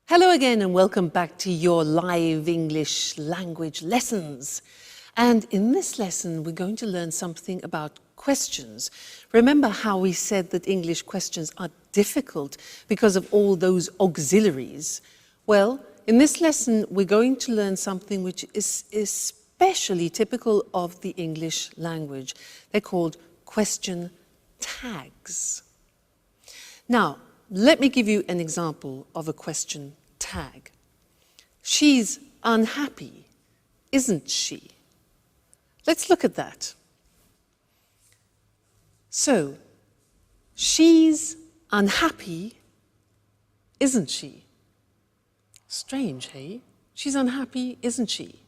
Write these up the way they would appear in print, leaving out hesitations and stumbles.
Hello again and welcome back to your live English language lessons. And in this lesson, we're going to learn something about questions. Remember how we said that English questions are difficult because of all those auxiliaries? Well, in this lesson, we're going to learn something which is especially typical of the English language. They're called question tags. Now, let me give you an example of a question tag. She's unhappy, isn't she? Let's look at that. So, she's unhappy, isn't she? Strange, hey? She's unhappy, isn't she?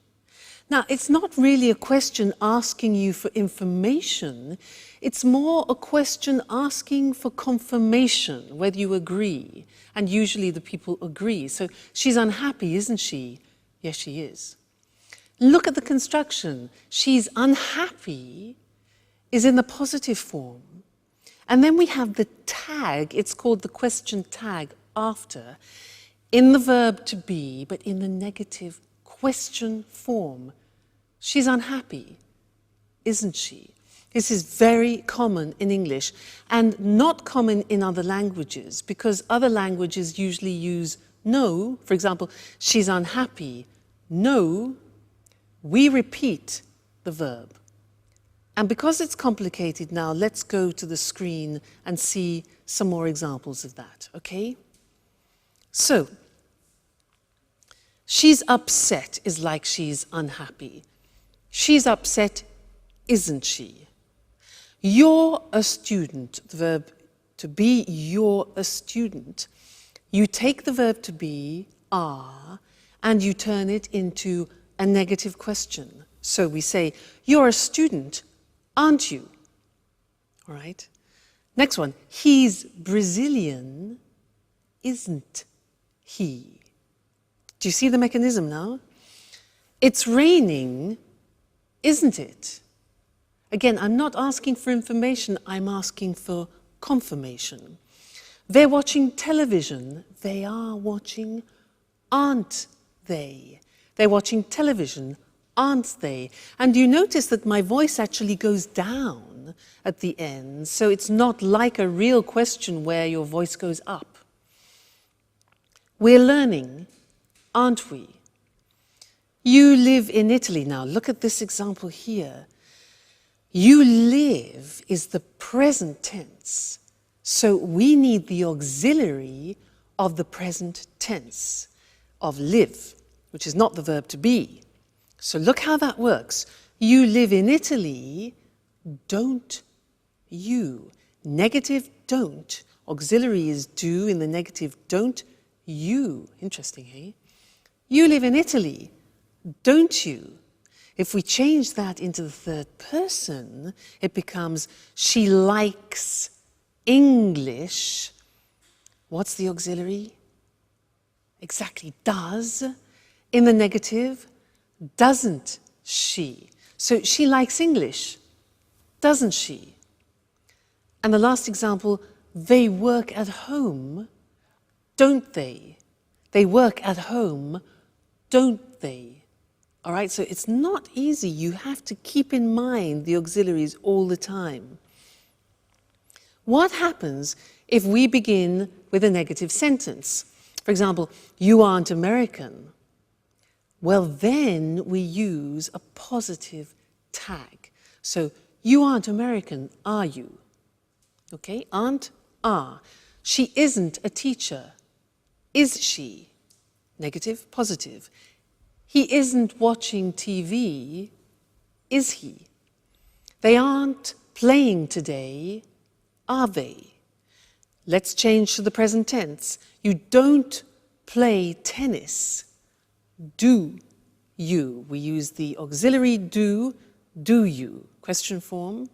Now, it's not really a question asking you for information. It's more a question asking for confirmation, whether you agree. And usually the people agree. So, she's unhappy, isn't she? Yes, she is. Look at the construction. She's unhappy is in the positive form. And then we have the tag. It's called the question tag after, in the verb to be, but in the negative question form. She's unhappy, isn't she? This is very common in English and not common in other languages because other languages usually use no. For example, she's unhappy. No, we repeat the verb. And because it's complicated now, let's go to the screen and see some more examples of that, okay? So, she's upset is like she's unhappy. She's upset, isn't she? You're a student, the verb to be, you're a student. You take the verb to be, are, and you turn it into a negative question. So we say, you're a student, aren't you? All right. Next one, he's Brazilian, isn't he? Do you see the mechanism now? It's raining, isn't it? Again, I'm not asking for information, I'm asking for confirmation. They're watching television. They are watching, aren't they? They're watching television, aren't they? And you notice that my voice actually goes down at the end, so it's not like a real question where your voice goes up. We're learning, aren't we? You live in Italy now. Look at this example here. You live is the present tense. So we need the auxiliary of the present tense of live, which is not the verb to be. So look how that works. You live in Italy, don't you? Negative don't. Auxiliary is do in the negative don't you. Interesting, hey? You live in Italy, don't you? If we change that into the third person, it becomes she likes English. What's the auxiliary? Exactly, does. In the negative, doesn't she? So she likes English, doesn't she? And the last example, they work at home, don't they? They work at home, don't they? All right, so it's not easy. You have to keep in mind the auxiliaries all the time. What happens if we begin with a negative sentence? For example, you aren't American. Well, then we use a positive tag. So, you aren't American, are you? Okay, aren't, are. She isn't a teacher. Is she? Negative, positive. He isn't watching TV, is he? They aren't playing today, are they? Let's change to the present tense. You don't play tennis, do you? We use the auxiliary do you? Question form.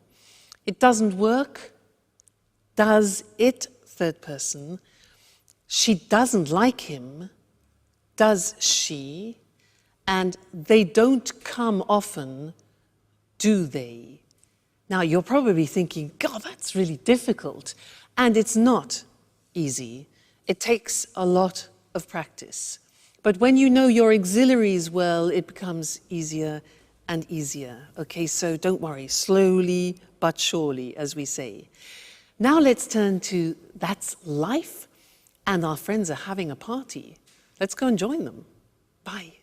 It doesn't work, does it? Third person. She doesn't like him, does she? And they don't come often, do they? Now, you're probably thinking, God, that's really difficult. And it's not easy. It takes a lot of practice. But when you know your auxiliaries well, it becomes easier and easier. Okay, so don't worry, slowly but surely, as we say. Now let's turn to that's life, and our friends are having a party. Let's go and join them. Bye.